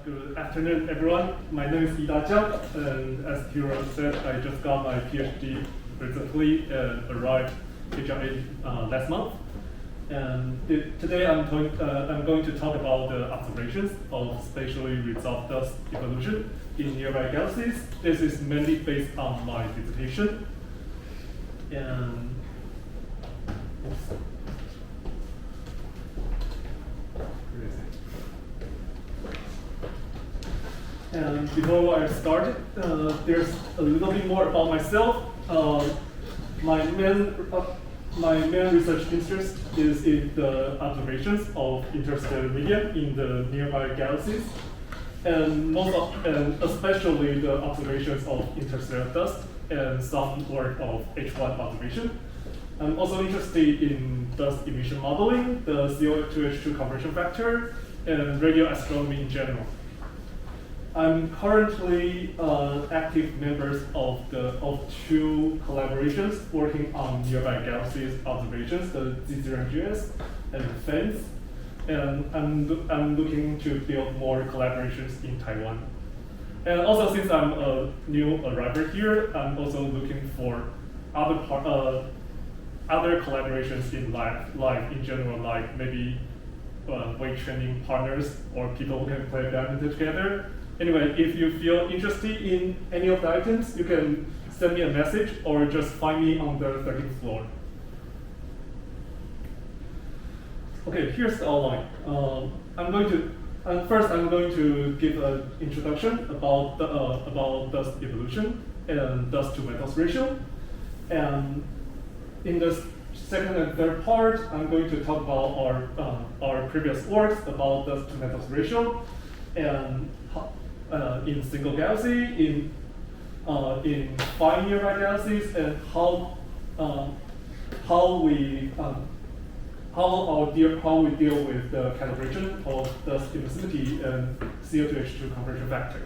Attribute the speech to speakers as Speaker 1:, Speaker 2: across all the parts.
Speaker 1: Good afternoon, everyone. My name is Chiang, and as Hiro said, I just got my PhD recently and arrived HRA last month. And today I'm going to talk about the observations of spatially resolved dust evolution in nearby galaxies. This is mainly based on my dissertation. And And before I start, there's a little bit more about myself. My main research interest is in the observations of interstellar media in the nearby galaxies, and especially the observations of interstellar dust and some work of H1 observation. I'm also interested in dust emission modeling, the Co2 H2 Compression Factor, and radio astronomy in general. I'm currently active members of two collaborations working on nearby galaxies observations, the Z0GS and FENS, and I'm looking to build more collaborations in Taiwan. And also, since I'm a new arrival here, I'm also looking for other collaborations in life in general, like maybe weight training partners or people who can play badminton together. Anyway, if you feel interested in any of the items, you can send me a message or just find me on the 13th floor. Okay, here's the outline. First, I'm going to give an introduction about dust evolution and dust to metals ratio. And in the second and third part, I'm going to talk about our previous works about dust to metals ratio and in single galaxy, in 5 nearby galaxies, and how we deal with the calibration of dust emissivity and Co2 H2 Compression Factor.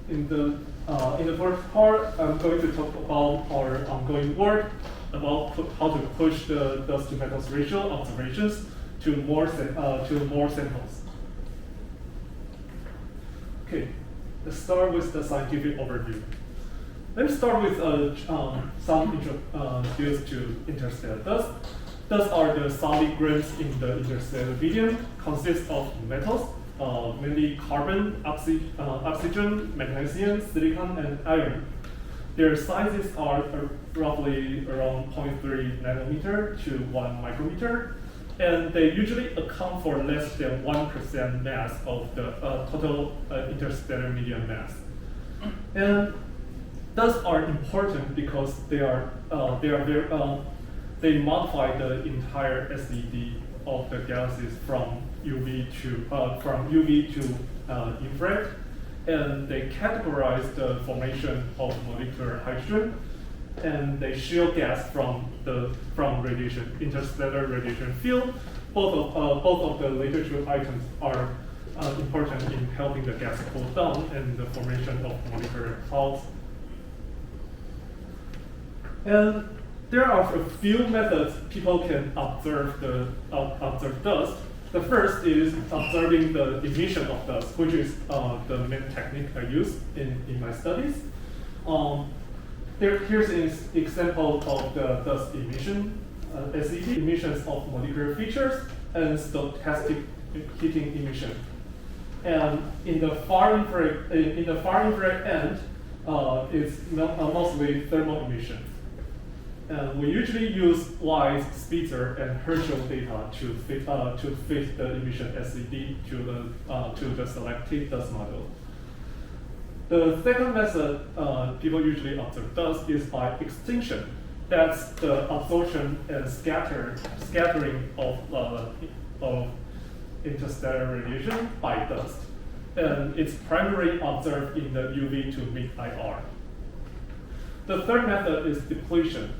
Speaker 1: In the first part, I'm going to talk about our ongoing work about how to push the dust to metals ratio observations to more samples. Okay, let's start with the scientific overview. Let's start with some introductions to interstellar dust. Dust are the solid grains in the interstellar medium, consist of metals, mainly carbon, oxygen, magnesium, silicon, and iron. Their sizes are roughly around 0.3 nanometer to 1 micrometer, and they usually account for less than 1% mass of the total interstellar medium mass. And thus are important because they modify the entire SED of the galaxies from UV to infrared, and they categorize the formation of molecular hydrogen, and they shield gas from radiation, interstellar radiation field. Both of the later two items are important in helping the gas cool down and the formation of molecular clouds. And there are a few methods people can observe dust. The first is observing the emission of dust, which is the main technique I use in my studies. Here's an example of the dust emission, SED emissions of molecular features and stochastic heating emission. And in the far infrared end, it's mostly thermal emission. And we usually use Wise, Spitzer, and Herschel data to fit the emission SED to the selected dust model. The second method people usually observe dust is by extinction. That's the absorption and scattering of interstellar radiation by dust. And it's primarily observed in the UV to mid IR. The third method is depletion.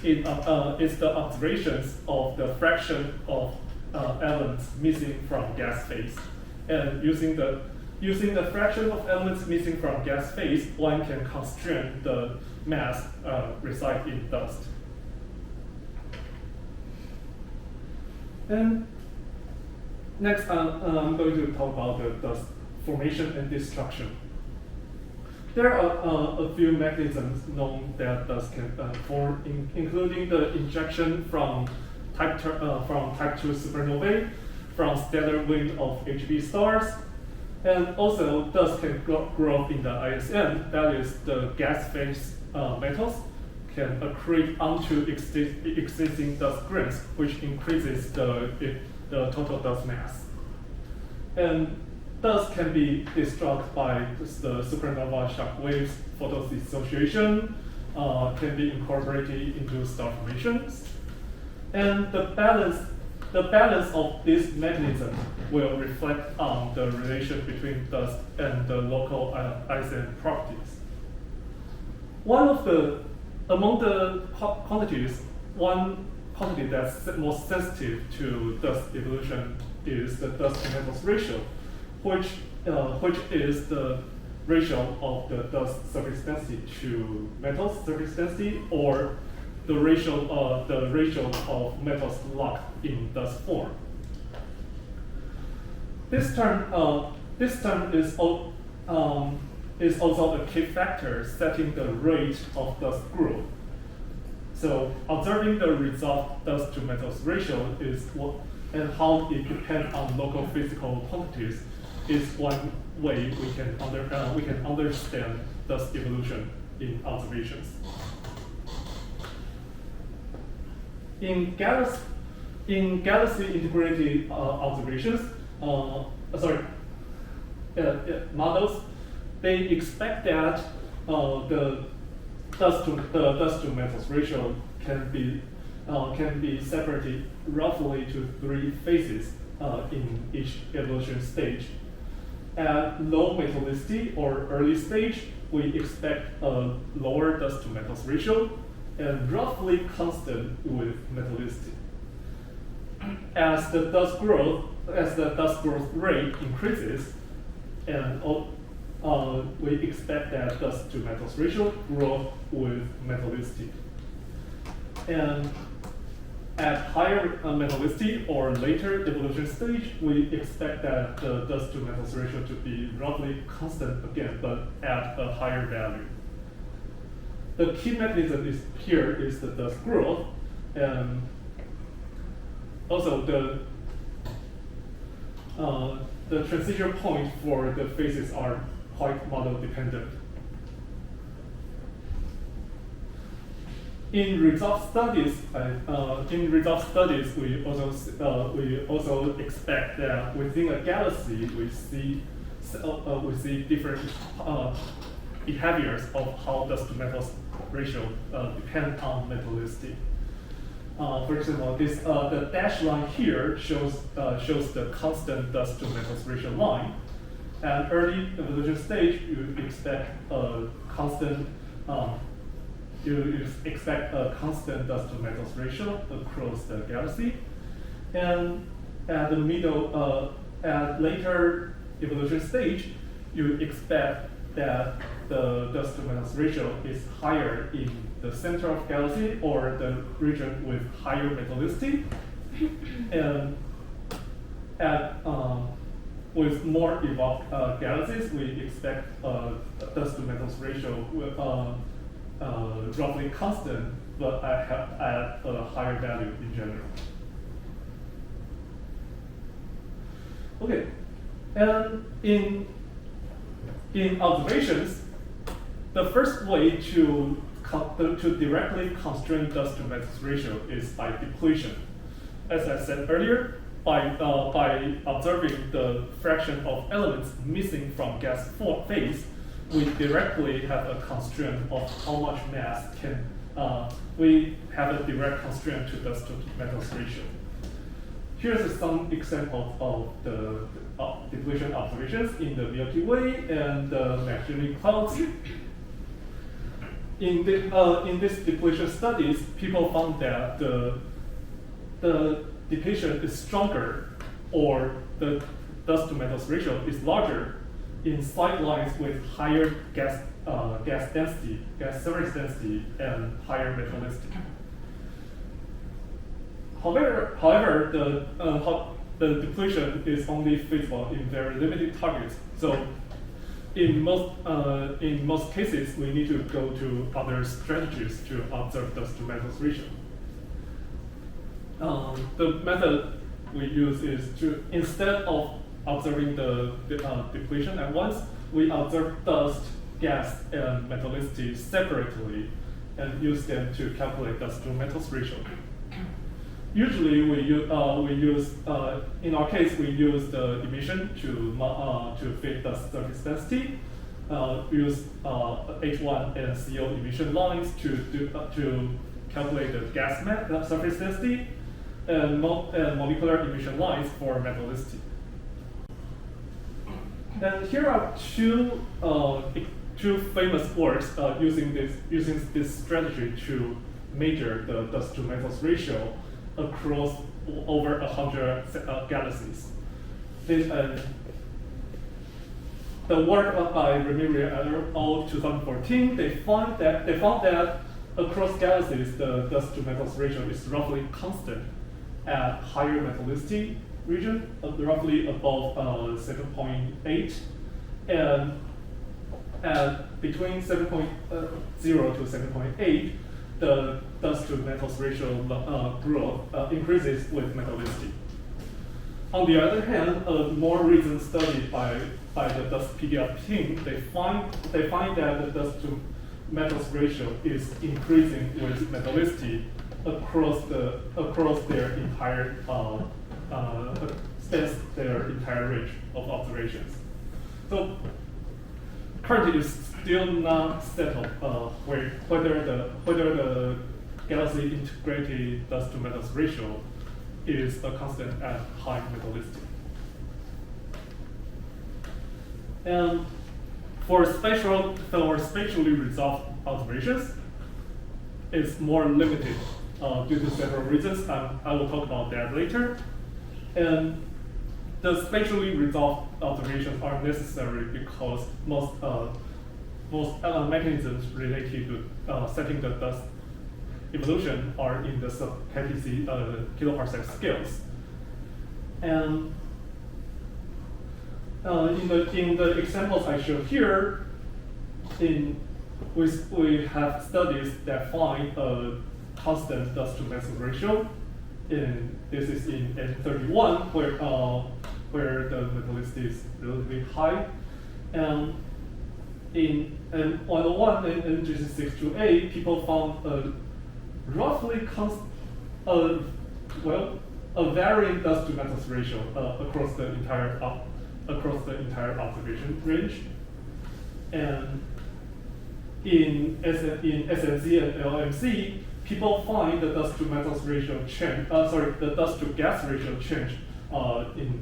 Speaker 1: It's the observations of the fraction of elements missing from gas phase. And using the fraction of elements missing from gas phase, one can constrain the mass reside in dust. Next, I'm going to talk about the dust formation and destruction. There are a few mechanisms known that dust can form, including the injection from type 2 supernovae, from stellar wind of HB stars, and also dust can grow in the ISM, that is the gas phase metals, can accrete onto existing dust grains, which increases the total dust mass. And dust can be destroyed by the supernova shock waves, photodissociation, can be incorporated into star formations. And the balance of this mechanism will reflect on the relation between dust and the local ISM properties. Among the quantities, one quantity that's most sensitive to dust evolution is the dust to metals ratio, which is the ratio of the dust surface density to metals surface density, or the ratio of metals locked in dust form. This term is also a key factor setting the rate of dust growth. So observing the result dust to metals ratio and how it depends on local physical quantities is one way we can understand dust evolution in observations. In galaxy integrated observations, models, they expect that the dust to metals ratio can be separated roughly to 3 phases in each evolution stage. At low metallicity or early stage, we expect a lower dust to metals ratio and roughly constant with metallicity. As the dust growth rate increases, and we expect that dust to metals ratio grow with metallicity. And at higher metallicity or later evolution stage, we expect that the dust to metals ratio to be roughly constant again, but at a higher value. The key mechanism here is the dust growth, and also the transition point for the phases are quite model dependent. In result studies, we also expect that within a galaxy we see different behaviors of how dust to metals ratio depend on metallicity. For example, the dashed line here shows the constant dust to metals ratio line. At early evolution stage, you expect a constant dust to metals ratio across the galaxy, and at the middle, at later evolution stage, you expect that the dust to metals ratio is higher in the center of galaxy or the region with higher metallicity, and with more evolved galaxies, we expect dust to metals ratio roughly constant, but at a higher value in general. Okay, and in observations, the first way to directly constrain dust to metals ratio is by depletion. As I said earlier, by observing the fraction of elements missing from gas phase, we directly have a constraint of how much mass we have a direct constraint to dust to metals ratio. Here's some examples of the depletion observations in the Milky Way and the Mercury clouds. In these depletion studies, people found that the depletion is stronger, or the dust to metals ratio is larger in side lines with higher gas density, gas surface density, and higher metallicity. the depletion is only feasible in very limited targets. So in most cases, we need to go to other strategies to observe dust to metals ratio. The method we use is to, instead of observing the depletion at once, we observe dust, gas, and metallicity separately and use them to calculate dust to metals ratio. Usually, we use in our case, we use the emission to fit the surface density. We use H1 and CO emission lines to calculate the gas surface density, and molecular emission lines for metallicity. And here are two famous works using this strategy to measure the dust to metals ratio across over 100 galaxies. The work by Mercury et al. 2014, they found that across galaxies, the dust to metals ratio is roughly constant at higher metallicity region, roughly above 7.8, and at between 7.0 to 7.8, the dust to metals ratio growth increases with metallicity. On the other hand, a more recent study by the Dustpedia team, they find that the dust to metals ratio is increasing with metallicity across their entire range of observations. So currently, it's still not settled whether the galaxy integrated dust to metals ratio is a constant at high metallicity. And for spatially resolved observations, it's more limited due to several reasons. I will talk about that later. And the spatially resolved observations are necessary because most mechanisms related to setting the dust evolution are in the sub-KPC kiloparsec scales. And in the examples I show here, we have studies that find a constant dust to metals ratio. This is in N31, where the metallicity is relatively high. And in N101 and NGC628, people found a roughly a varying dust to metals ratio across the entire observation range. And in SNC and LMC, people find the dust to metals ratio change. The dust to gas ratio change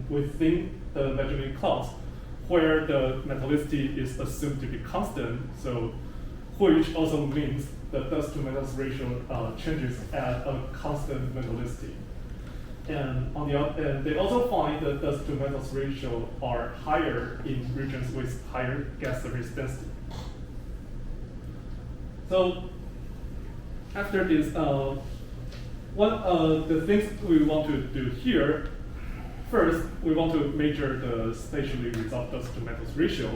Speaker 1: within the measurement clouds, where the metallicity is assumed to be constant. So, which also means the dust to metals ratio changes at a constant metallicity. And on the other end, they also find the dust to metals ratio are higher in regions with higher gas surface density. So after this, the things we want to do here, first, we want to measure the spatially resolved dust to metals ratio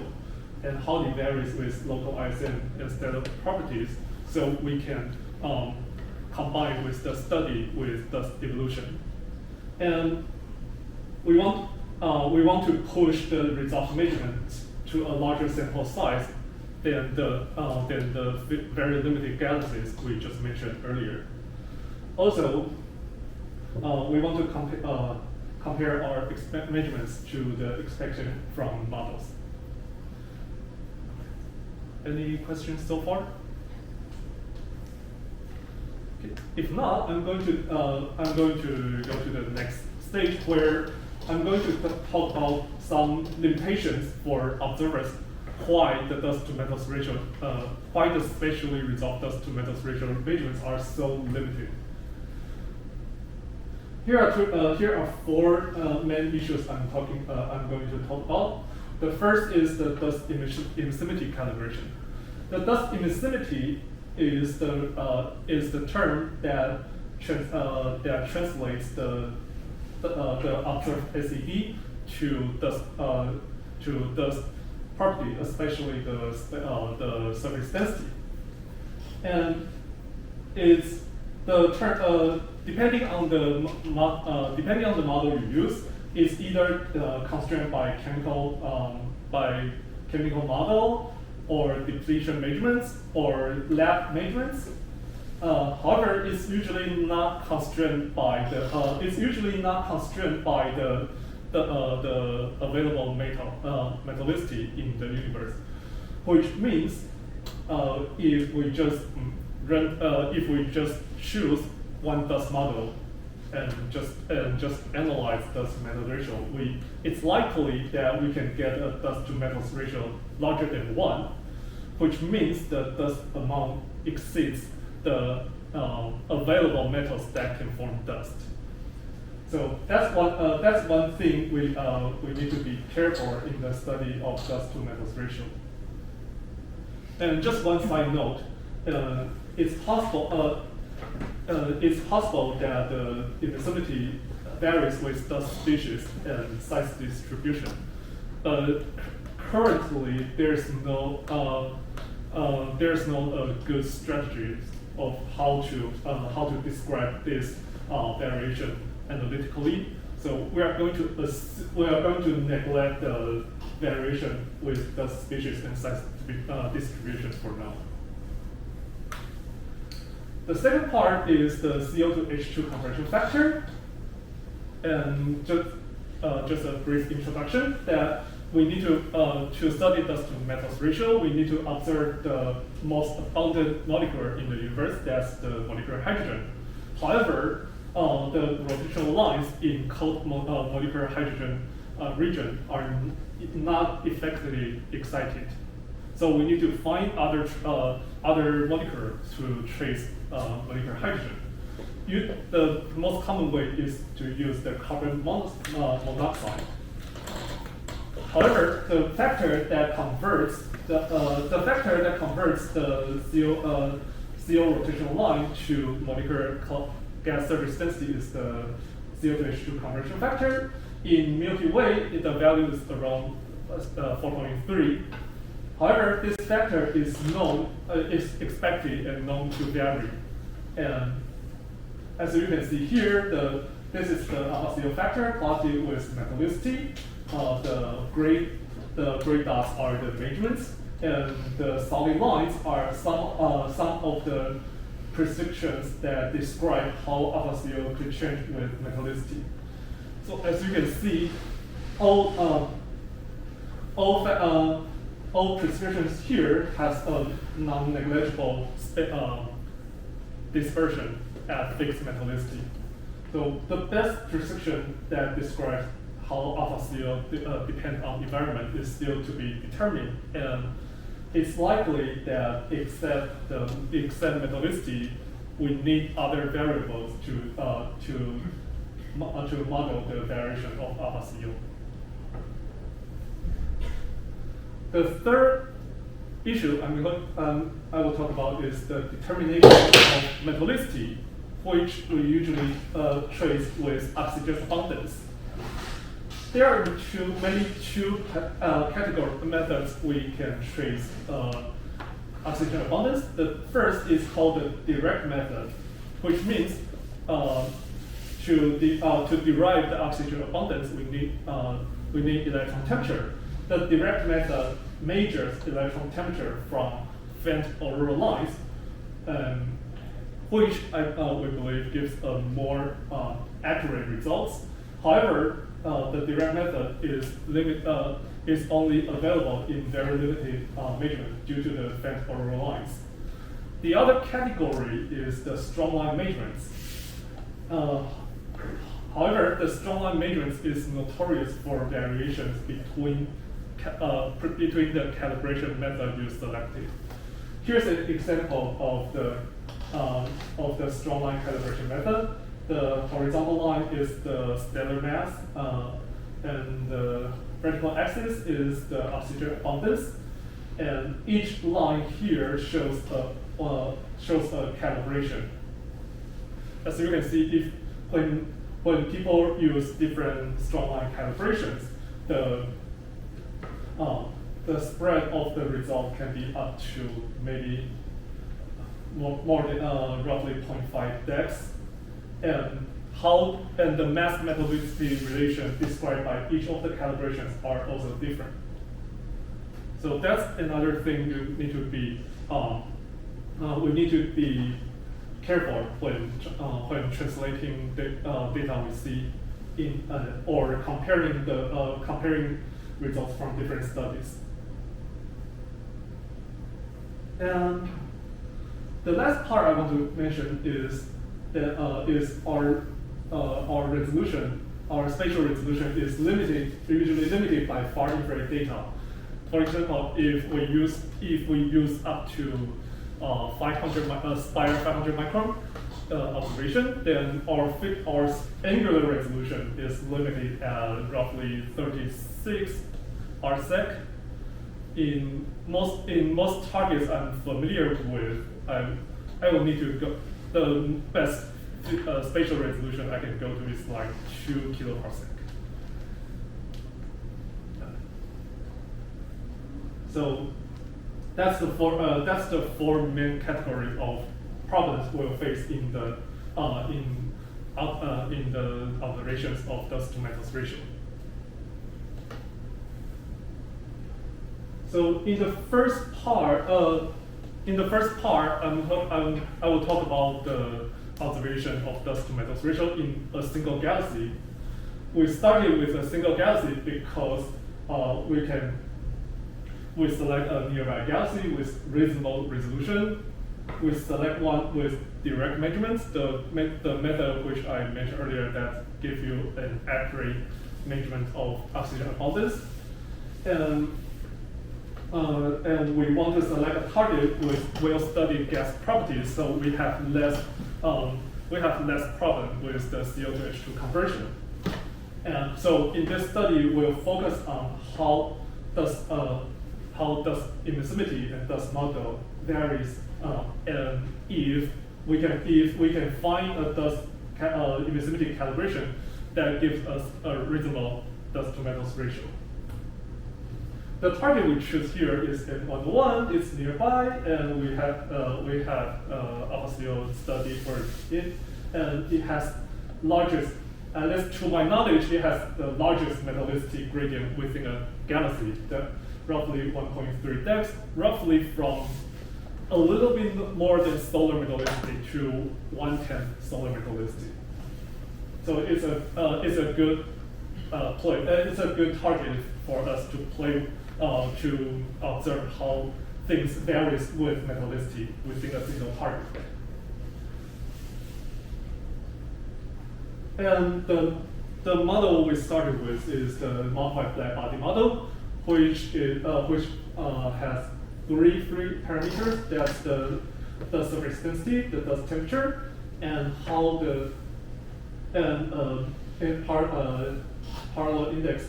Speaker 1: and how it varies with local ISM and stellar properties, so we can combine with the study with dust evolution. And we want to push the result measurements to a larger sample size than the very limited galaxies we just mentioned earlier. Also, we want to compare our measurements to the expectation from models. Any questions so far? Okay. If not, I'm going to go to the next stage where I'm going to talk about some limitations for observers. Why the dust to metals ratio, why the spatially resolved dust to metals ratio measurements are so limited. Here are four main issues I'm going to talk about. The first is the dust emissivity calibration. The dust emissivity is the term that translates the the observed SED to dust property, especially the surface density. And it's depending on the model you use, it's either constrained by chemical model or depletion measurements or lab measurements. However, it's usually not constrained by the available metallicity in the universe, which means if we just choose one dust model and just analyze dust metal ratio, it's likely that we can get a dust to metals ratio larger than 1, which means the dust amount exceeds the available metals that can form dust. So that's one thing we need to be careful in the study of dust to metals ratio. And just one side note, it's possible that the emissivity varies with dust species and size distribution. Currently, there's no good strategy of how to describe this variation analytically. So we are going to neglect the variation with dust species and size distribution for now. The second part is the Co2 H2 Compression Factor. And just a brief introduction that we need to study dust to metals ratio, we need to observe the most abundant molecule in the universe, that's the molecular hydrogen. However, the rotational lines in cold molecular hydrogen region are not effectively excited. So we need to find other molecules to trace molecular hydrogen. The most common way is to use the carbon monoxide. However, the factor that converts the CO rotational line to molecular gas surface density is the CO2 H2 compression factor. In Milky Way, the value is around 4.3. However, this factor is expected and known to vary. And as you can see here, this is the alpha CO factor plotted with metallicity. The gray dots are the measurements, and the solid lines are some of the predictions that describe how alpha CO could change with metallicity. So as you can see, all prescriptions here has a non-negligible dispersion at fixed metallicity. So the best prescription that describes how alpha CO depends on environment is still to be determined, and it's likely that except metallicity, we need other variables to model the variation of alpha CO. The third issue I will talk about is the determination of metallicity, which we usually trace with oxygen abundance. There are two category methods we can trace oxygen abundance. The first is called the direct method, which means to derive the oxygen abundance, we need electron temperature. The direct method measures electron temperature from vent auroral lines, which we believe gives a more accurate results. However, the direct method is only available in very limited measurement due to the vent auroral lines. The other category is the strongline measurements. However, the strongline measurements is notorious for variations between the calibration method you selected. Here's an example of the strongline calibration method. The horizontal line is the stellar mass, and the vertical axis is the oxygen abundance. And each line here shows a calibration. As you can see, when when people use different strong-line calibrations, the spread of the result can be up to maybe more than roughly 0.5 dex, and the mass metabolicity relation described by each of the calibrations are also different. So that's another thing you need to be we need to be careful when translating the data we see in or comparing results from different studies. And the last part I want to mention is our resolution. Our spatial resolution is usually limited by far infrared data. For example, if we use up to 500 micron observation, then our angular resolution is limited at roughly 36 rsec. In most targets I'm familiar with, I will need to go. The best spatial resolution I can go to is like 2 kiloparsec. So that's the four main category of problems we'll face in the observations of dust to metals ratio. So in the first part, I will talk about the observation of dust to metals ratio in a single galaxy. We started with a single galaxy because we select a nearby galaxy with reasonable resolution. We select one with direct measurements, the method which I mentioned earlier that gives you an accurate measurement of oxygen abundance. And we want to select a target with well-studied gas properties, so we have less problem with the Co2 H2 conversion. And so in this study, we'll focus on how does emissivity and dust model varies, and if we can find a dust emissivity calibration that gives us a reasonable dust to metals ratio. The target we choose here is N101. It's nearby, and we have ASIAA study for it, and it has largest. At least to my knowledge, it has the largest metabolicity gradient within a galaxy, roughly 1.3 dex, roughly from a little bit more than solar metabolicity to 1/10 solar metabolicity. So it's a good it's a good target for us to play to observe how things varies with metabolicity within a single target. And the model we started with is the modified black body model, which has three parameters. That's the surface density, the dust temperature, and how parallel index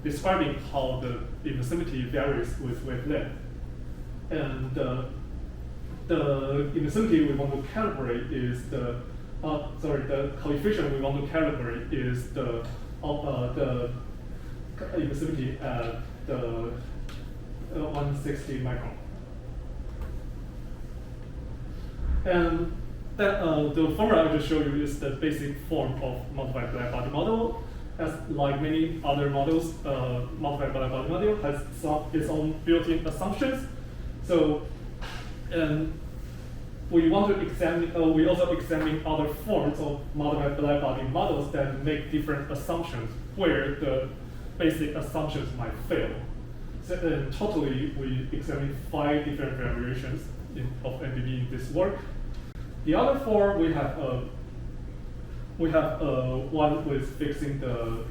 Speaker 1: describing how the emissivity varies with wavelength. And the emissivity we want to calibrate is the coefficient we want to calibrate is the emissivity at the 160 micron. And that, the formula I just showed you is the basic form of modified black body model. As like many other models, modified black body model has its own built-in assumptions. So, and we want to examine. We also examine other forms of modified black body models that make different assumptions where the basic assumptions might fail. So, totally, we examine 5 different variations of MBB in this work. The other 4 we have one with fixing the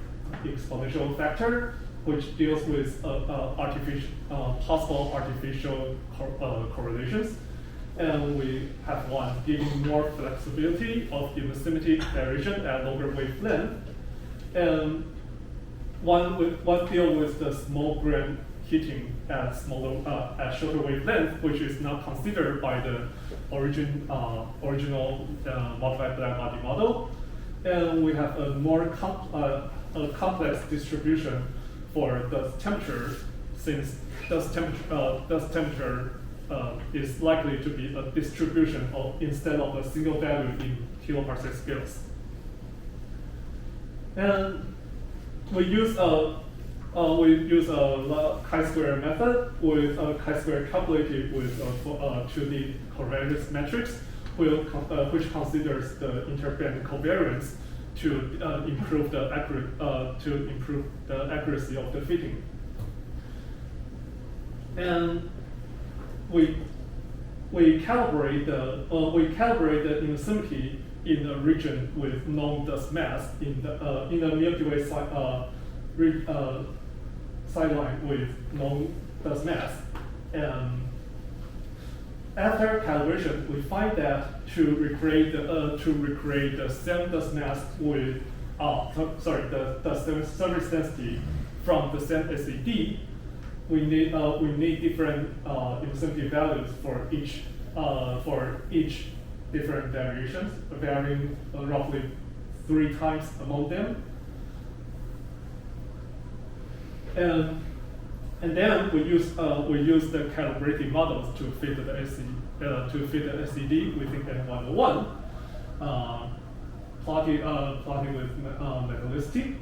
Speaker 1: exponential factor, which deals with possible artificial correlations. And we have one giving more flexibility of emissivity variation at longer wavelength. And one deal with the small grain heating at shorter wavelength, which is not considered by the original modified black body model. and we have a more complex distribution for dust temperature, since dust temperature is likely to be a distribution instead of a single value in kiloparsec scales. And we use a chi-square method with a chi-square calculated with 2D covariance matrix, which considers the interband covariance to improve the accuracy of the fitting. And we calibrate the emissivity in a region with known dust mass in the Milky Way sideline with known dust mass. And after calibration, we find that to recreate the same dust mass with the surface density from the same SED, we need different emissivity values for each different variations, varying roughly 3 times among them. And then we use the calibrated models to fit the SED within M101, plotted with metallicity.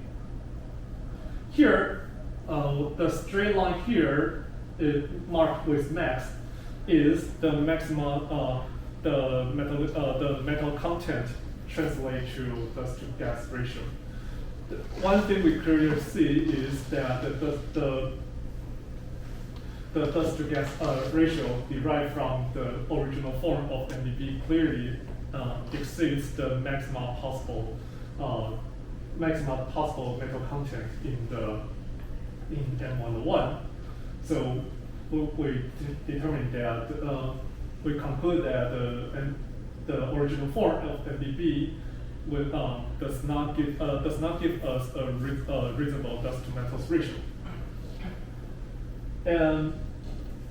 Speaker 1: Here, the straight line here, marked with max, is the maximum the metal content translate to dust to gas ratio. One thing we clearly see is that the dust to gas ratio derived from the original form of MBB clearly exceeds the maximum possible metal content in M101. So we determined that we conclude that the original form of MBB does not give us a reasonable dust to metals ratio. And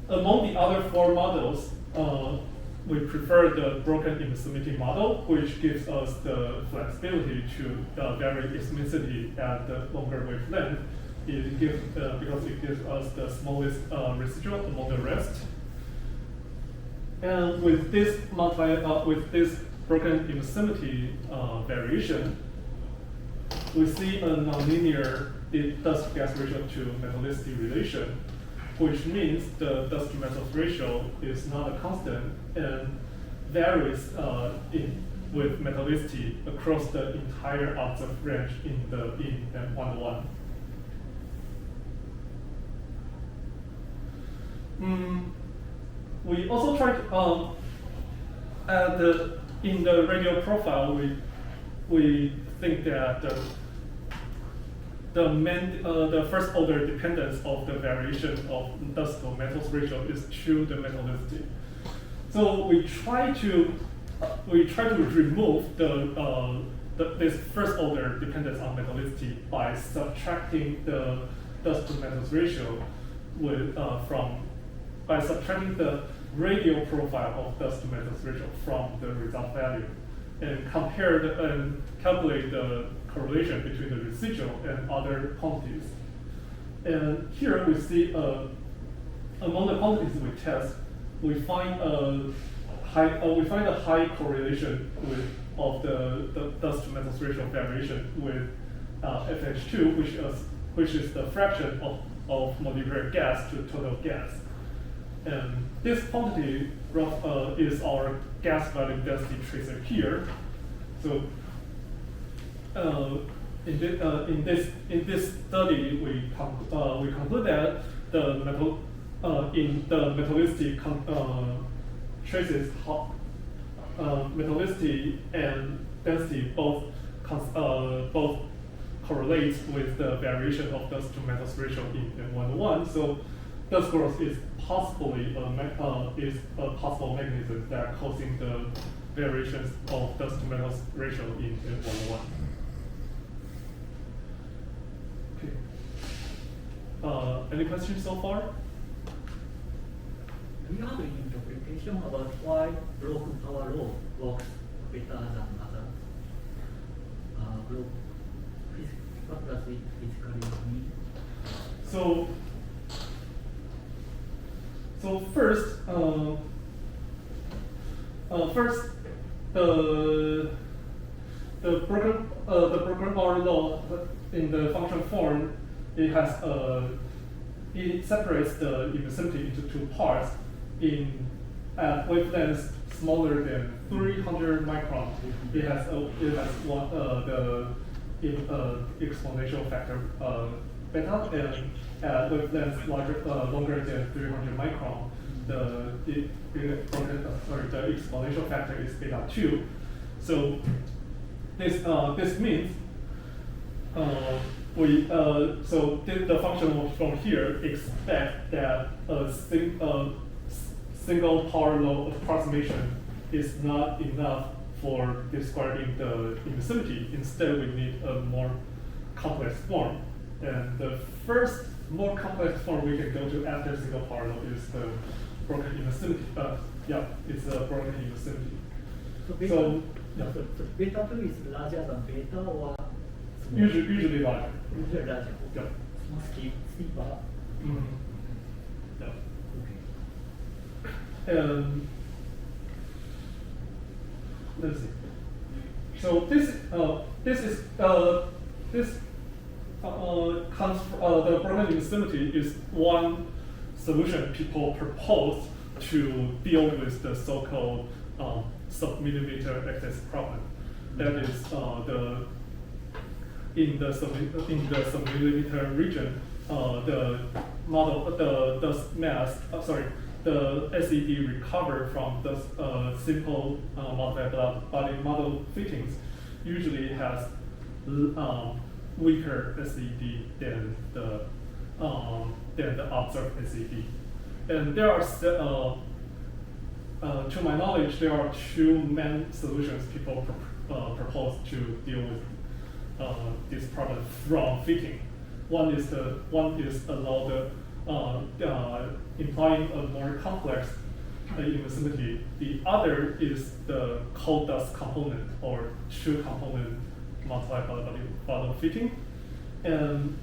Speaker 1: among the other 4 models, we prefer the broken emissivity model, which gives us the flexibility to vary emissivity at the longer wavelength. Because it gives us the smallest residual among the rest. And with this broken emissivity variation, we see a nonlinear dust to gas ratio to metallicity relation, which means the dust to metals ratio is not a constant and varies with metallicity across the entire observed range in M101. We also tried in the radial profile. We think that the first order dependence of the variation of dust to metals ratio is to the metallicity. So we try to remove this first order dependence on metallicity by subtracting the dust to metals ratio by subtracting the radial profile of dust to metals ratio from the result value, and calculate the correlation between the residual and other quantities. And here we see among the quantities we test, we find a high correlation of the dust to metals ratio variation with FH2, which is the fraction of molecular gas to total gas. And this quantity is our gas value density tracer here. So in this study, we conclude that the metallicity traces metallicity and density both correlates with the variation of dust to metals ratio in M101. So dust growth is possibly a possible mechanism that causing the variations of dust to metals ratio in M101. Okay. Any questions so far?
Speaker 2: Do you have any interpretation about why broken power law works better than other group. What does it physically mean?
Speaker 1: So first, the broken power law in the function form, it separates the emissivity into two parts at wavelengths smaller than 300 micron. It has one the exponential factor beta, and at wavelengths longer than 300 micron, the exponential factor is beta 2. So this means the function from here expect that a single power law approximation is not enough for describing the emissivity. Instead, we need a more complex form. And the first more complex form we can go to after single power law is the broken emissivity. It's a broken emissivity.
Speaker 2: So beta 2 is larger than beta, or
Speaker 1: usually larger.
Speaker 2: Usually larger.
Speaker 1: Yeah.
Speaker 2: Steeper.
Speaker 1: Mm-hmm. Yeah.
Speaker 2: Okay.
Speaker 1: And let's see. So the broken emissivity is one solution people propose to deal with the so-called sub-millimeter excess problem. That is in the sub-millimeter region, the SED recovered from the simple body model fittings usually has weaker SED than the observed SED. And there are, to my knowledge, there are two main solutions people propose to deal with this problem from fitting. One is allow implying a more complex emissivity. The other is the cold dust component, or two-component multiplied by bottom fitting. And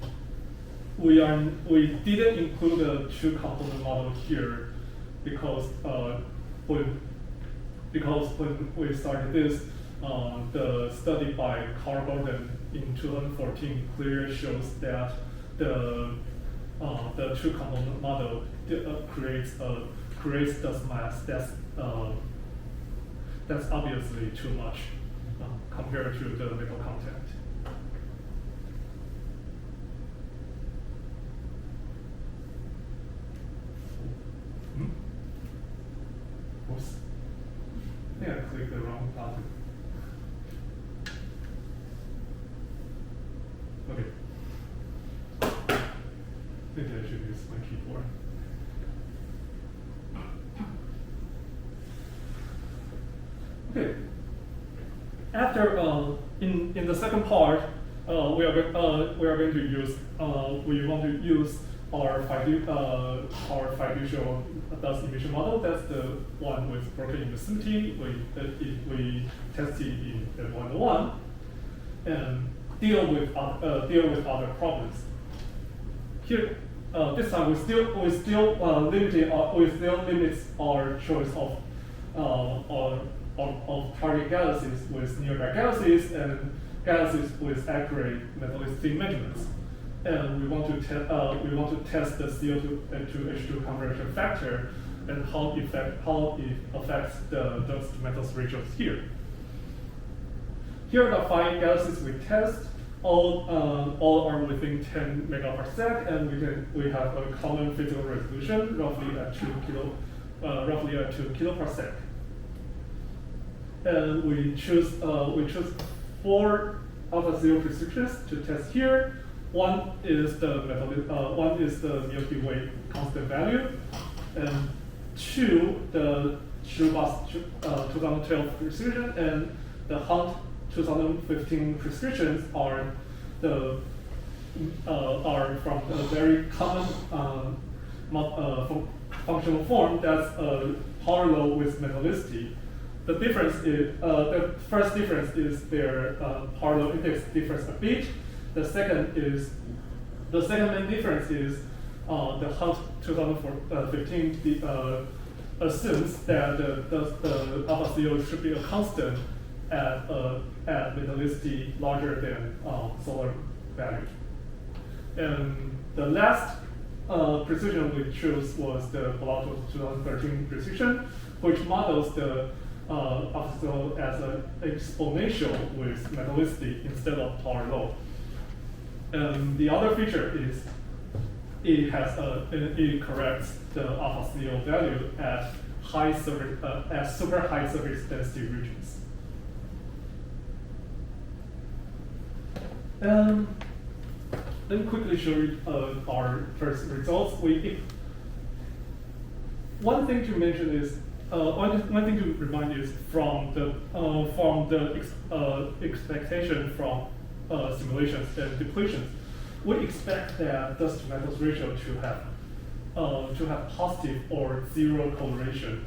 Speaker 1: we didn't include the two-component model here because when we started this, the study by Carl Gordon in 2014 clearly shows that the two-component model creates dust mass that's obviously too much compared to the metal content. Oops. I think I clicked the wrong button. Okay. Maybe I should use my keyboard. Okay. After in the second part, we are going to use we want to use our fiducial dust emission model. That's the one with broken emissivity. We tested in the 101 and deal with other problems. Here, this time we still limit our choice of target galaxies with nearby galaxies and galaxies with accurate metallicity measurements. And we want to test the CO2 H2 compression factor and how it affects the dust to metals ratios here. Here are the 5 galaxies we test. All are within 10 megaparsec, and we have a common physical resolution roughly at 2 kiloparsec. And we choose 4 alpha 0 restrictions to test here. One is the Milky Way constant value, and 2 the Schubas 2012 restriction, and the Hunt 2015 prescriptions are from the very common functional form that's a power law with metallicity. the difference is the first difference is their parallel index differs a bit. The second main difference is the Hunt 2015 assumes that the alpha CO should be a constant at metallicity larger than solar value. And the last precision we chose was the Galaxies 2013 precision, which models the alpha CO as an exponential with metallicity instead of power law. And the other feature is it corrects the alpha CO value at super high surface density regions. Let me quickly show you our first results. One thing to mention is one thing to remind is from the expectation from simulations and depletions, we expect that dust to metals ratio to have positive or zero correlation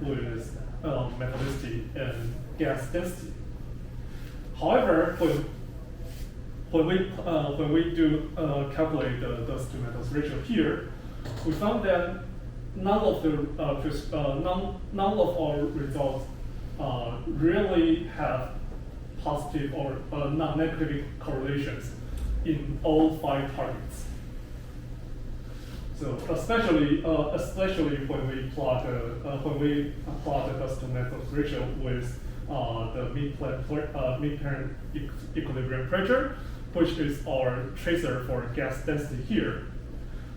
Speaker 1: with metallicity and gas density. However, when we do calculate the dust to metals ratio here, we found that none of our results really have positive or non-negative correlations in all 5 targets. So especially when we plot the dust to metals ratio with the mid-parent equilibrium pressure, which is our tracer for gas density here.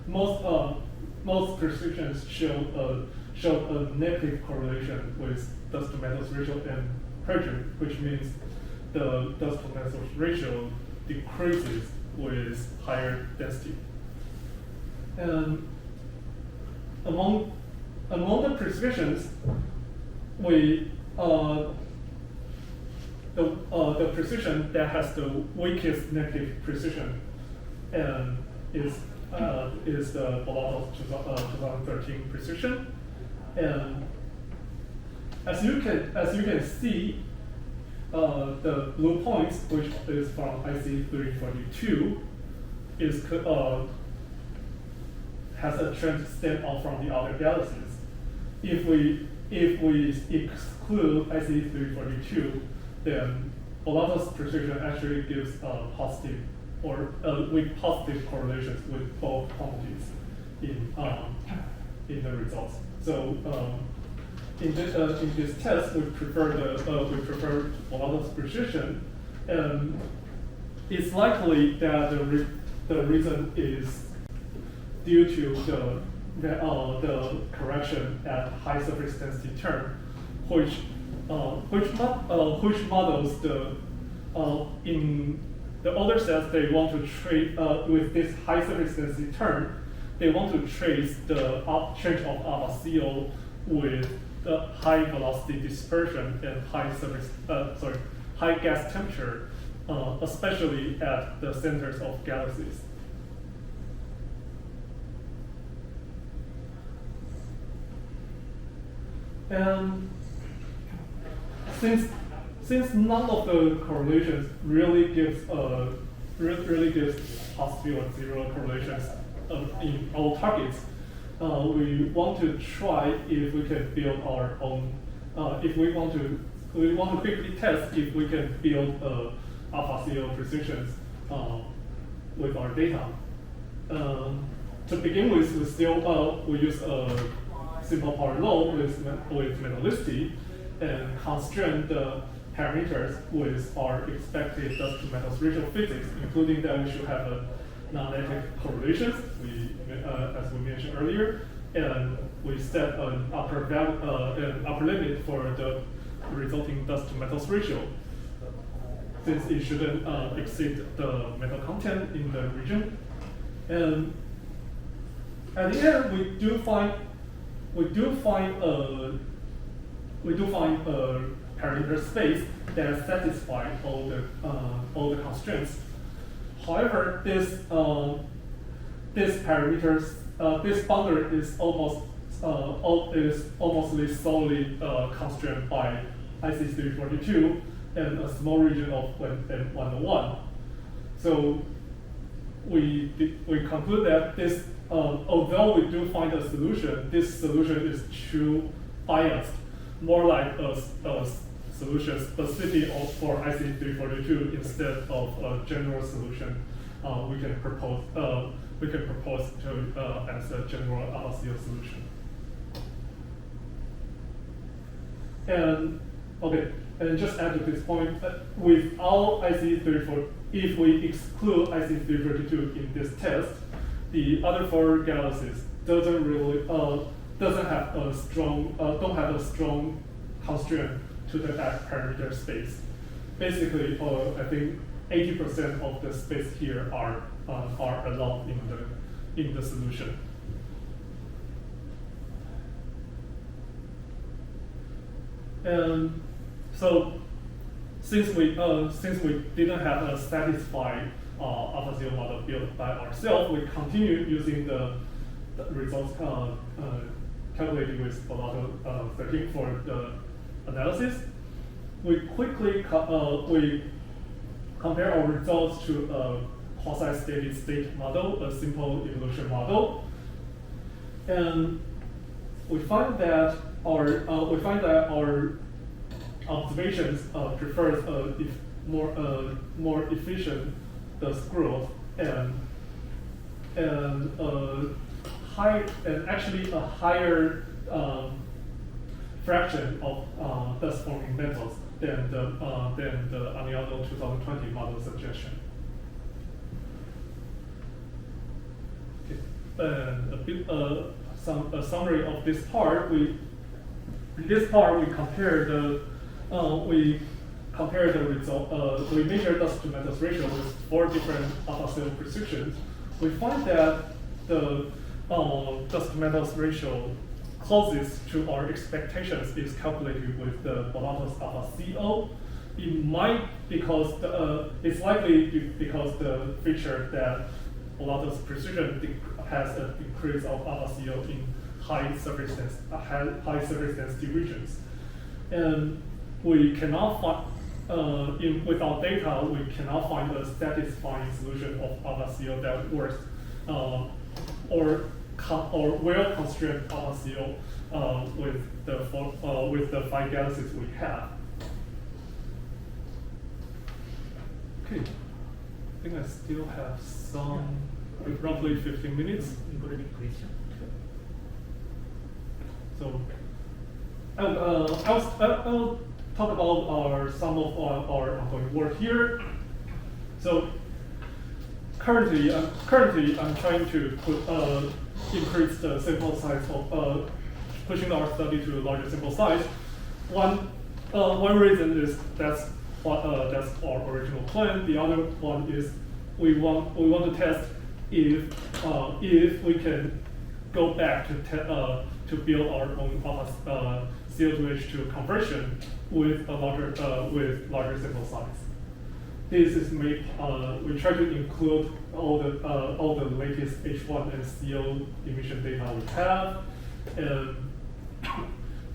Speaker 1: Most prescriptions show a negative correlation with dust to metals ratio and pressure, which means the dust to metals ratio decreases with higher density. And among the prescriptions, the precision that has the weakest negative precision is the Galaxies 2013 precision. And as you can see, the blue points, which is from IC342, has a trend stand out from the other galaxies. If we exclude IC342, then Galaxies precision actually gives positive or with positive correlations with both quantities in the results. So in this test, we prefer Galaxies precision, and it's likely that the reason is due to the correction at high surface density term, which models in the other sets they want to trace with this high surface density term. They want to trace the change of alpha CO with the high velocity dispersion and high gas temperature, especially at the centers of galaxies. And since none of the correlations really gives positive or zero correlations in all targets, we want to try if we can build our own. We want to quickly test if we can build alpha CO precisions with our data. To begin with, we use a simple power law with metallicity and constrain the parameters with our expected dust to metals ratio physics, including that we should have a non-negative correlations, as we mentioned earlier, and we set an upper limit for the resulting dust to metals ratio, since it shouldn't exceed the metal content in the region. And at the end, we do find a parameter space that satisfies all the constraints. However, this boundary is almost solely constrained by IC342 and a small region of M101. So we conclude that this, although we do find a solution, this solution is too biased, more like a solution specific for IC342 instead of a general solution we can propose to as a general ASIAA solution. And okay, and just add to this point, without IC342, if we exclude IC342 in this test, the other four galaxies doesn't really don't have a strong constraint to the parameter space. Basically, I think 80% of the space here are allowed in the solution. And so, since we didn't have a satisfied ASIAA model built by ourselves, we continue using the results calculated with Bolotto 13 for the analysis. We quickly compare our results to a quasi-steady state model, a simple evolution model, and we find that our observations prefers more efficient growth and actually a higher fraction of dust forming metals than the Aniano 2020 model suggestion. Okay. And a summary of this part. In this part, we compare the result. We measure dust to metals ratio with 4 different ASIAA precisions. We find that the dust to metals ratio closest to our expectations is calculated with the Bolotto's ASIAA. It might it's likely because the feature that Bolotto's precision has a decrease of ASIAA in high surface density regions, and we cannot find with our data we cannot find a satisfying solution of ASIAA that works or well constrained ASIAA with the 5 galaxies we have. Okay, I think I still have roughly 15 minutes.
Speaker 2: You got any question?
Speaker 1: So I'll talk about some of our ongoing work here. So currently I'm trying to increase the sample size of pushing our study to a larger sample size. One reason is that's our original plan. The other one is we want to test if we can go back to build our own CO2 H2 conversion with larger sample size. This is we try to include all the latest H1 and CO emission data we have, and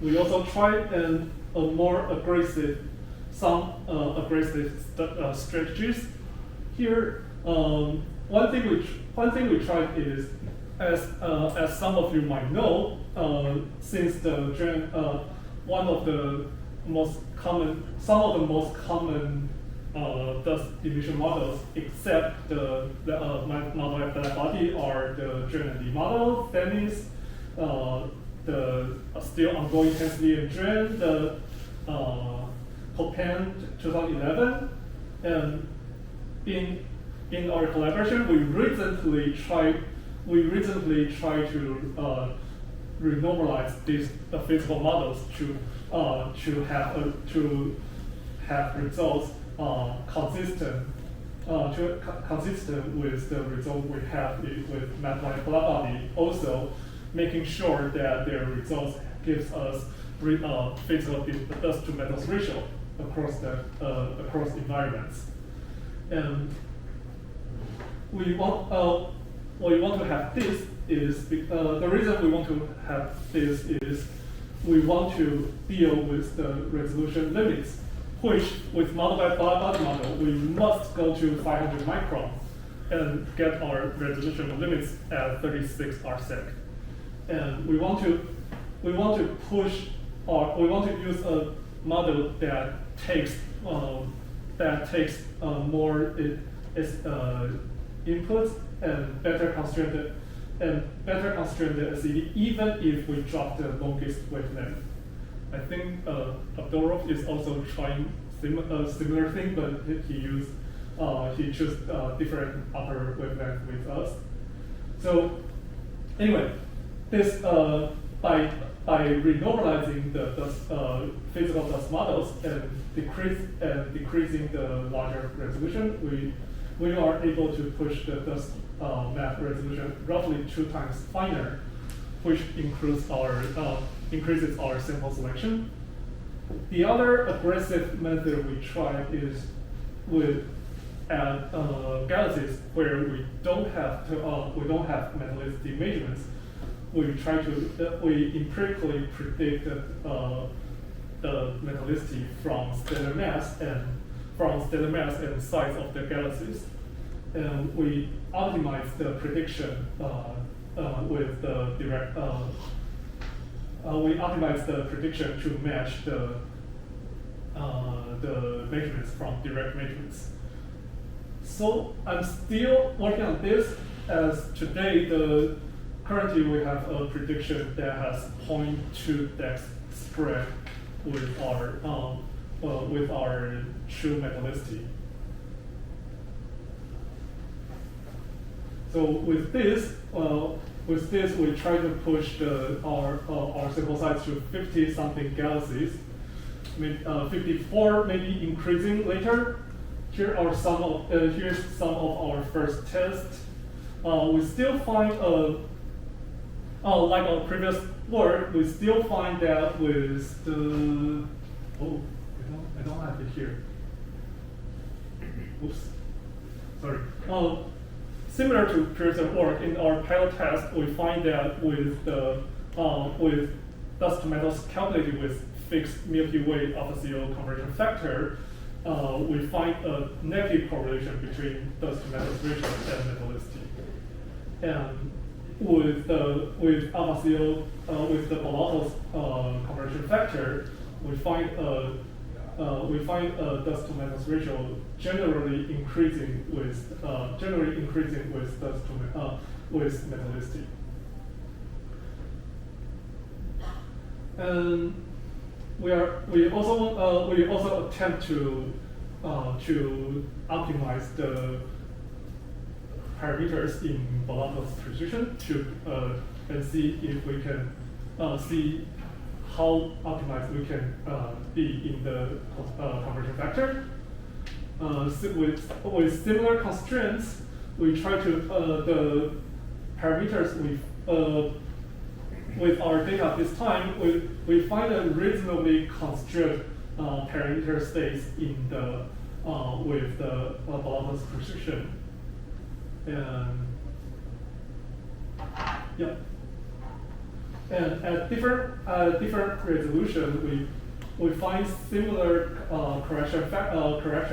Speaker 1: we also try a more aggressive strategies. Here, one thing we tried is, as some of you might know, since some of the most common dust emission models, except the model at black body, are the Drain and Lee model, Themis, the still ongoing Hensley and Drain, the Copan 2011, and in our collaboration, we recently tried to renormalize these physical models to have results consistent with the result we have with MATLAB black body. Also, making sure that their results gives us physical dust to metals ratio across environments. And we want to have this is the reason we want to have this is we want to deal with the resolution limits, which with model by body model, we must go to 500 micron and get our resolution limits at 36 rsec. And we want to push, or we want to use a model that takes more inputs and better constrained ASIAA, even if we drop the longest wavelength. I think Abdurov is also trying a similar thing, but he chose different upper wavelength with us. So anyway, this by renormalizing the physical dust models and decreasing the larger resolution, we are able to push the dust map resolution roughly 2 times finer, which increases our sample selection. The other aggressive method we tried is with Galaxies, where we don't have metallicity measurements. We empirically predict the metallicity from stellar mass and size of the galaxies, and we optimize the prediction with the direct. We optimize the prediction to match the measurements from direct measurements. So I'm still working on this, as today currently we have a prediction that has 0.2 dex spread with our true metallicity. So with this we try to push our sample size to 50 something galaxies, 54 maybe increasing later. Here's some of our first tests. We still find like our previous work, we still find that with the I don't have it here. Oops, sorry. Similar to previous work, in our pilot test, we find that with dust metals calculated with fixed Milky Way ASIAA compression factor, we find a negative correlation between dust to metals ratio and metallicity. And with ASIAA, with the Bolato's compression factor, we find a dust to metals ratio generally increasing with with metallicity. And we also attempt to optimize the parameters in Bolato's precision and see if we can see how optimized we can be in the compression factor. With similar constraints, we try to the parameters with our data this time, we find a reasonably constrained parameter space in the with the Bolato's precision. And yeah. And at different resolution, we find similar correction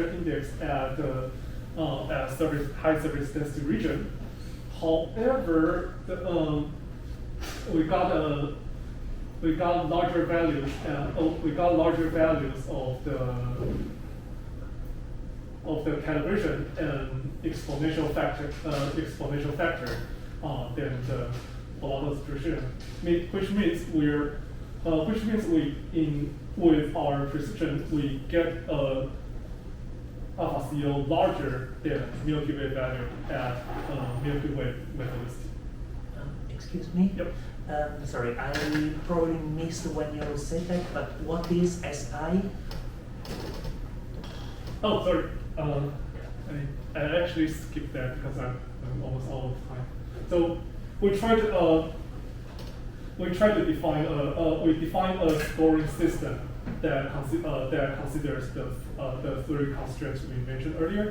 Speaker 1: index at high surface density region. However, we got larger values of the calibration and exponential factor than the Bolato's precision, which means with our precision we get ASIAA larger than Milky Way value at Milky Way metallicity.
Speaker 3: Excuse me?
Speaker 1: Yep.
Speaker 3: Sorry, I probably missed when you said that, but what is SI?
Speaker 1: Oh, sorry. I actually skipped that because I'm almost out of time. So we try to define a scoring system that considers the 3 constraints we mentioned earlier.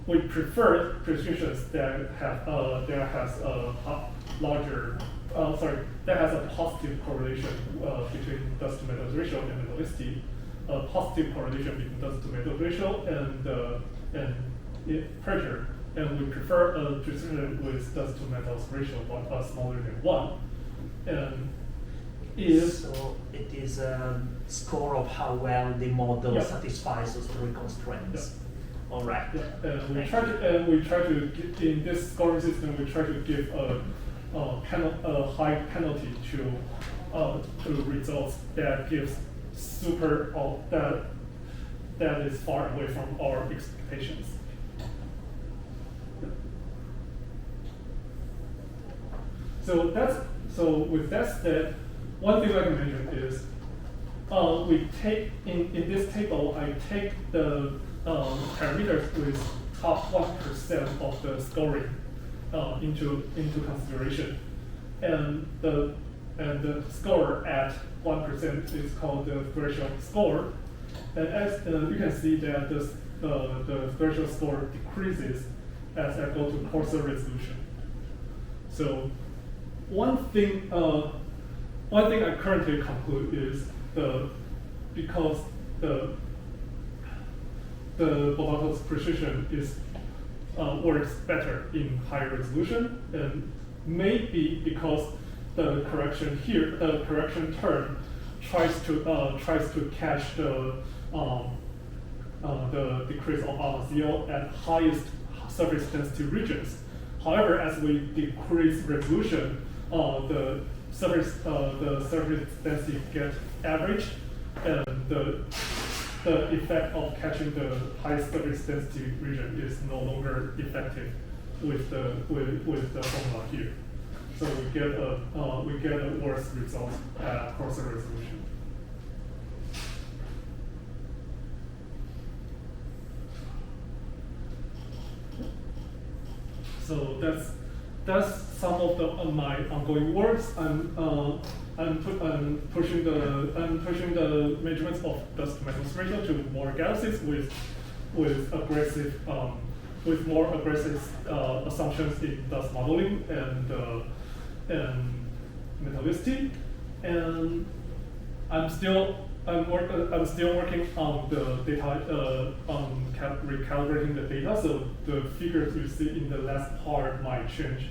Speaker 1: We prefer precisions that has a larger that has a positive correlation between dust to metals ratio and metallicity, a positive correlation between dust to metals ratio and pressure, and we prefer a precision with dust to metals ratio smaller than 1. And
Speaker 3: so it is a score of how well the model satisfies those three constraints. All right.
Speaker 1: And we try to give, in this scoring system, we try to give a high penalty to results that gives that is far away from our expectations. So with that said, one thing I can mention is we take in this table, I take the parameters with top 1% of the scoring into consideration, and the score at 1% is called the threshold score, and as you can see that the threshold score decreases as I go to coarser resolution. So one thing I currently conclude is because the Bobato's precision works better in higher resolution, and maybe because the correction term tries to catch the decrease of RCO at highest surface density regions. However, as we decrease resolution, the surface density gets averaged, and the effect of catching the high surface density region is no longer effective with the formula here. So we get a worse result at coarser resolution. So that's some of my ongoing works. I'm pushing the measurements of dust to metals ratio to more galaxies with more aggressive assumptions in dust modeling and metallicity, and I'm still working on the data, on recalibrating the data. So the figures you see in the last part might change.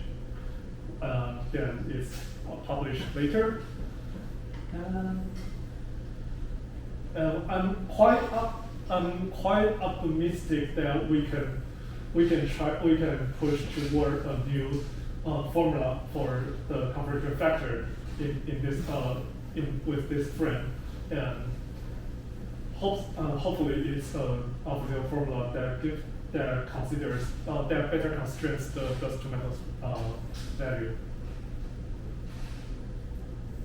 Speaker 1: Then it's published later. I'm quite optimistic that we can push toward a new formula for the compression factor with this frame, and hopefully it's an optimal formula that considers that better constrains the dust to metals value.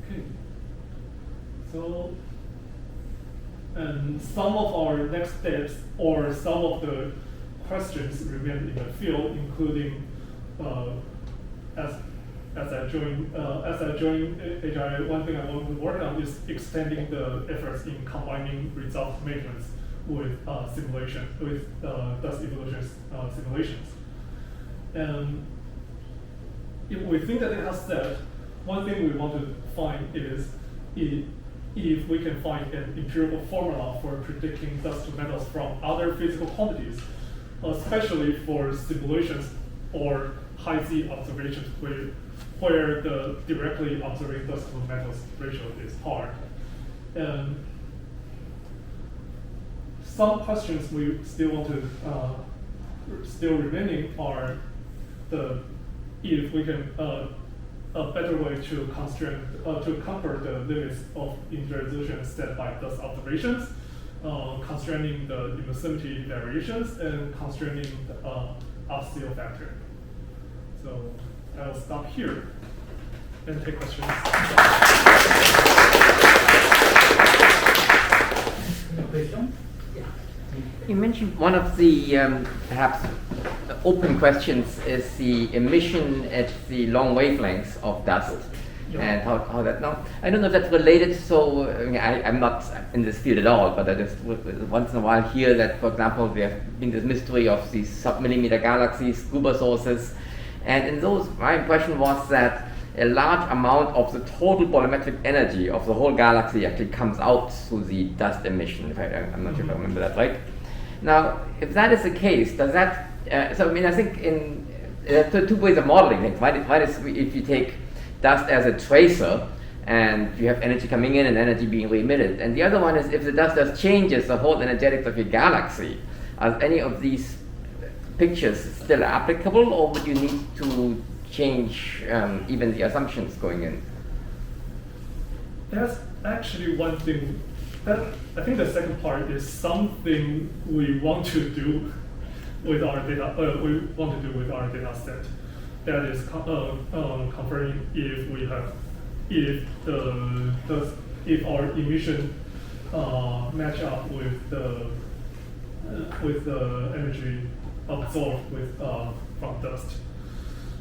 Speaker 1: Okay. So, and some of our next steps or some of the questions remain in the field, including as I join ASIAA, one thing I want to work on is extending the efforts in combining result measurements with simulation, with dust evolution simulations. And if we think that it has set, one thing we want to find is if we can find an empirical formula for predicting dust to metals from other physical quantities, especially for simulations or high Z observations where the directly observing dust to metals ratio is hard. And some questions we still want to still remaining are if we can a better way to conquer the limits of interresolution set by dust observations, constraining the emissivity variations, and constraining the RCO factor. So I'll stop here and take questions.
Speaker 2: Question?
Speaker 4: You mentioned one of the perhaps open questions is the emission at the long wavelengths of dust, and how that now. I don't know if that's related. So I'm not in this field at all, but I just once in a while hear that, for example, there have been this mystery of these sub-millimeter galaxies, scuba sources, and in those, my impression was that a large amount of the total bolometric energy of the whole galaxy actually comes out through the dust emission. I'm not sure if I remember that right. Now, if that is the case, does that, so I mean, I think there are two ways of modeling things. One is if you take dust as a tracer, and you have energy coming in and energy being re-emitted. And the other one is if the dust just changes the whole energetics of your galaxy, are any of these pictures still applicable, or would you need to change even the assumptions going in?
Speaker 1: That's actually one thing. I think the second part is something we want to do with our data. We want to do with our data set. That is confirming if our emission match up with the energy absorbed from dust.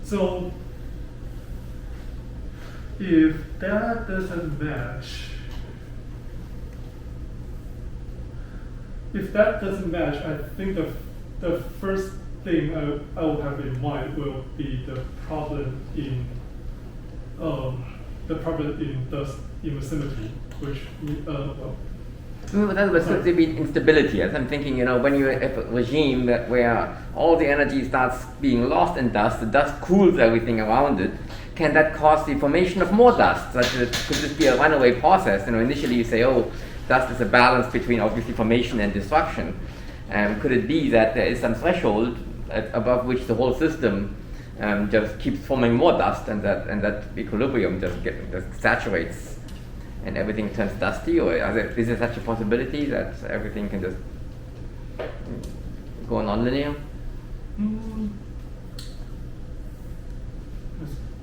Speaker 1: So if that doesn't match, I think the first thing I will have in mind will be the problem in dust emissivity, which
Speaker 4: that was could be instability. As I'm thinking, when you have a regime where all the energy starts being lost in dust, the dust cools everything around it. Can that cause the formation of more dust? Could this be a runaway process? Initially you say, oh, dust is a balance between obviously formation and destruction. Could it be that there is some threshold above which the whole system just keeps forming more dust, and that equilibrium just saturates, and everything turns dusty? Or is there such a possibility that everything can just go non-linear?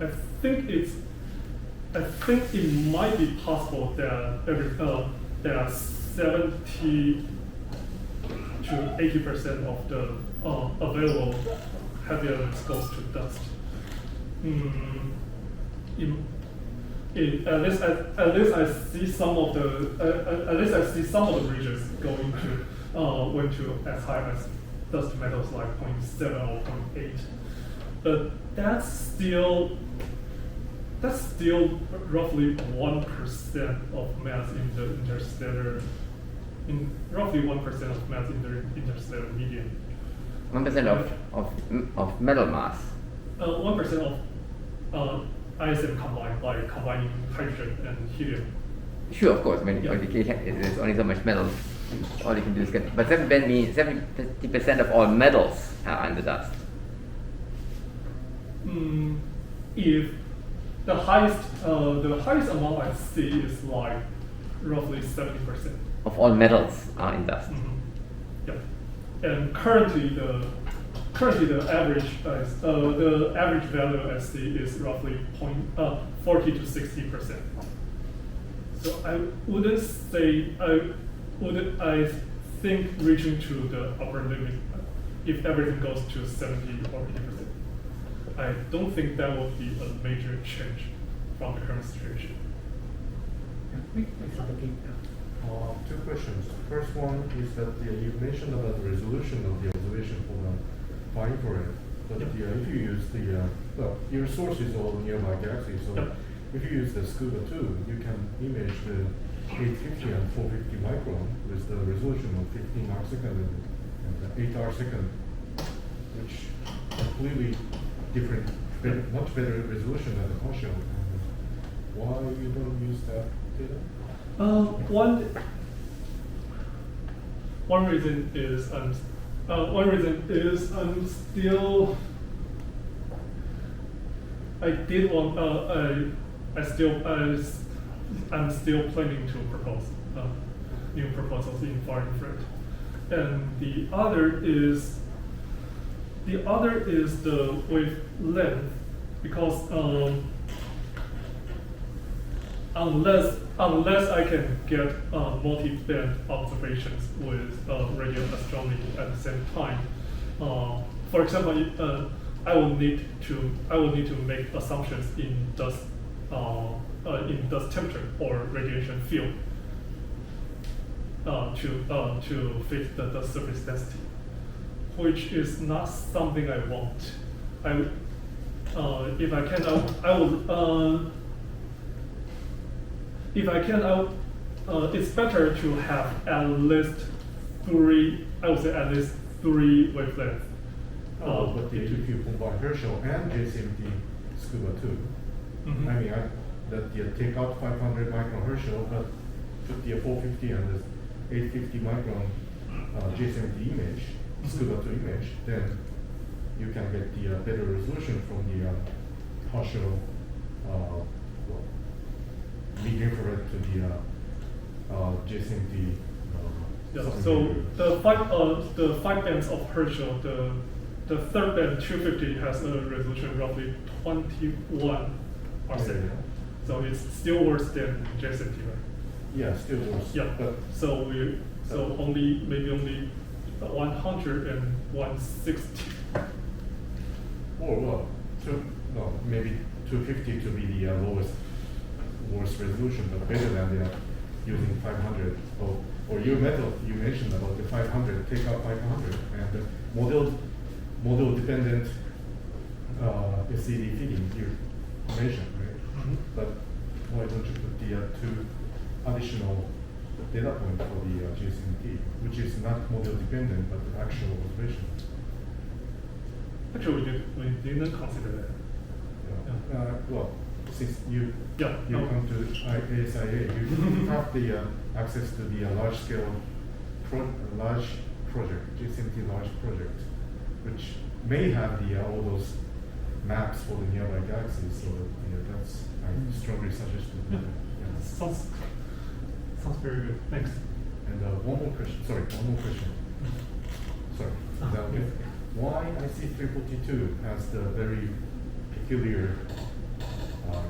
Speaker 1: I think it might be possible that there are 70 to 80% of the available heavy elements goes to dust. At least I see some of the regions going to as high as dust metals like 0.7 or 0.8. But that's still roughly 1% of mass in the interstellar. Roughly 1% of mass in the interstellar medium.
Speaker 4: 1% of metal mass.
Speaker 1: 1% of ISM combined, like combining hydrogen and helium.
Speaker 4: Sure, of course. I mean, there's only so much metal. All you can do is get. But 70% of all metals are in the dust.
Speaker 1: If the highest amount I see is like roughly 70%.
Speaker 4: Of all metals are in dust.
Speaker 1: Yeah, and currently the average value I see is roughly 40 to 60%. So I think reaching to the upper limit, if everything goes to 70 or 80%. I don't think that will be a major change from the current situation.
Speaker 5: Two questions. First one is that you mentioned about the resolution of the observation for the far infrared. But if you use your source is all nearby galaxies, so if you use the scuba too, you can image the 850 and 450 micron with the resolution of 15 arcsecond and 8 arcsecond, which completely different, much better resolution than the partial. Why you don't use that data?
Speaker 1: One reason is I'm still. I'm still planning to propose new proposals in far infrared, and the other is the wavelength, because unless I can get multi-band observations with radio astronomy at the same time, for example, I will need to make assumptions in dust temperature or radiation field to fit the dust surface density, which is not something I want. if I can, I will. If I can, it's better to have at least three. I would say at least three wavelengths.
Speaker 5: But if you combine Herschel and JCMT Scuba too,
Speaker 1: Mhm.
Speaker 5: I mean, that you take out 500 micron Herschel, but put the 450 and the 850 micron JCMT image, Scuba 2 image, then you can get the better resolution from the Herschel mid infrared to the JCMT.
Speaker 1: Yeah, so the five bands of Herschel, the third band 250 has a resolution roughly 21 parsec.
Speaker 5: Yeah.
Speaker 1: So it's still worse than JCMT, right?
Speaker 5: Yeah, still worse.
Speaker 1: Yeah,
Speaker 5: But
Speaker 1: so maybe only 100 and 160.
Speaker 5: or maybe 250 to be the worst resolution, but better than the using 500. Or your method you mentioned about the 500, take out 500 and the model dependent SED feeding you mentioned, right?
Speaker 1: Mhm.
Speaker 5: But why don't you put the two additional data point for the JCMT, which is not model dependent but the actual observation?
Speaker 1: Actually, we didn't consider that.
Speaker 5: Yeah. Well, since you
Speaker 1: Yeah,
Speaker 5: you
Speaker 1: no.
Speaker 5: come to ASIAA, you have the access to the large scale large project, JCMT large project, which may have the all those maps for the nearby galaxies. So that's I strongly suggest to do that. Yeah.
Speaker 1: Sounds very good. Thanks.
Speaker 5: And one more question. Sorry, one more question. Sorry. Is that okay? Why IC342 has the very peculiar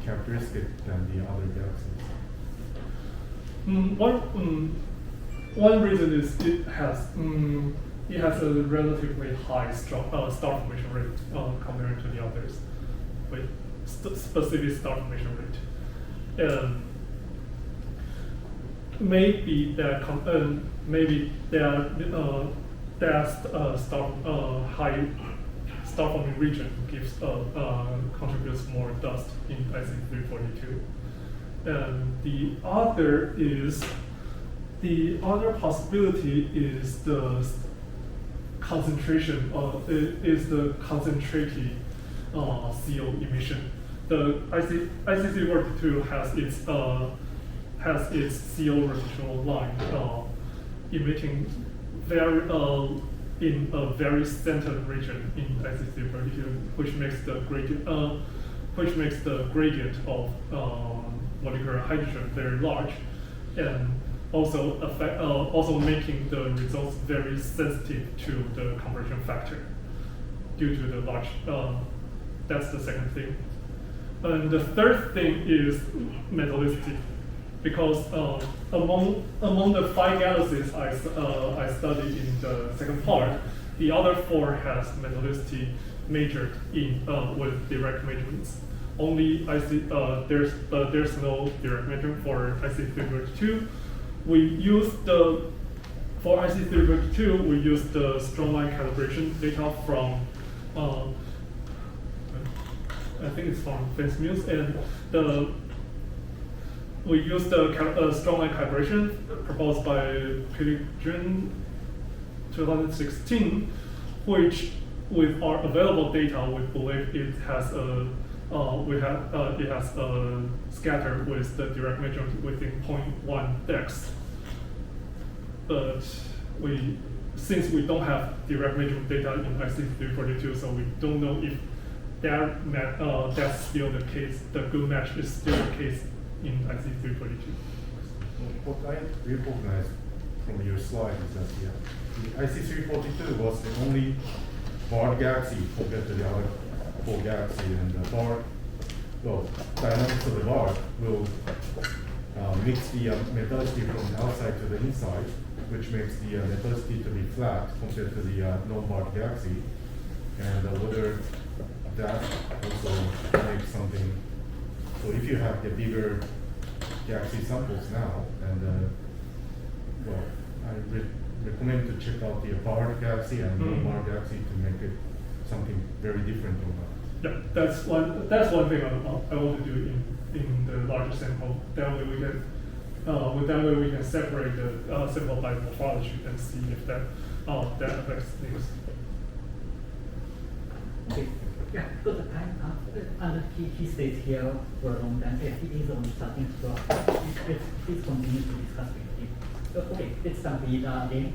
Speaker 5: characteristic than the other galaxies?
Speaker 1: One reason is it has a relatively high star formation rate compared to the others, with specific star formation rate. Maybe that high star forming region contributes more dust in IC342. And the other possibility is the concentration the concentrated CO emission. The IC342 has its CO rotational line emitting in a very centered region in IC342, which makes the gradient of molecular hydrogen very large, and also making the results very sensitive to the compression factor due to the large. That's the second thing. And the third thing is metallicity, because among the 5 galaxies I studied in the second part, the other 4 has metallicity measured in with direct measurements. Only there's no direct measurement for IC342. For IC342 we use the strongline calibration data from I think it's from Vince Mills, and we use the strongline calibration proposed by Pilgrim 2016, which with our available data we believe it has a scatter with the direct measurement within 0.1 dex. But since we don't have direct measurement data in IC342, so we don't know if that's still the case. The good match is still the case in IC342.
Speaker 5: What I recognize from your slide is that the IC342 was the only barred galaxy compared to the other 4 galaxies, and the dynamics of the bar will mix the metallicity from the outside to the inside, which makes the metallicity to be flat compared to the non-barred galaxy, and whether that also makes something. So if you have the bigger galaxy samples now, and I recommend to check out the barred galaxy and non-barred galaxy to make it something very different from that.
Speaker 1: Yeah, that's one thing I want to do in the larger sample. That way we can with that way we can separate the sample by morphology and see if that affects things.
Speaker 2: Okay. Yeah, because and he stays here for a long time. Yeah, he is on the starting floor. Please continue to discuss with him. Okay, let's start with game.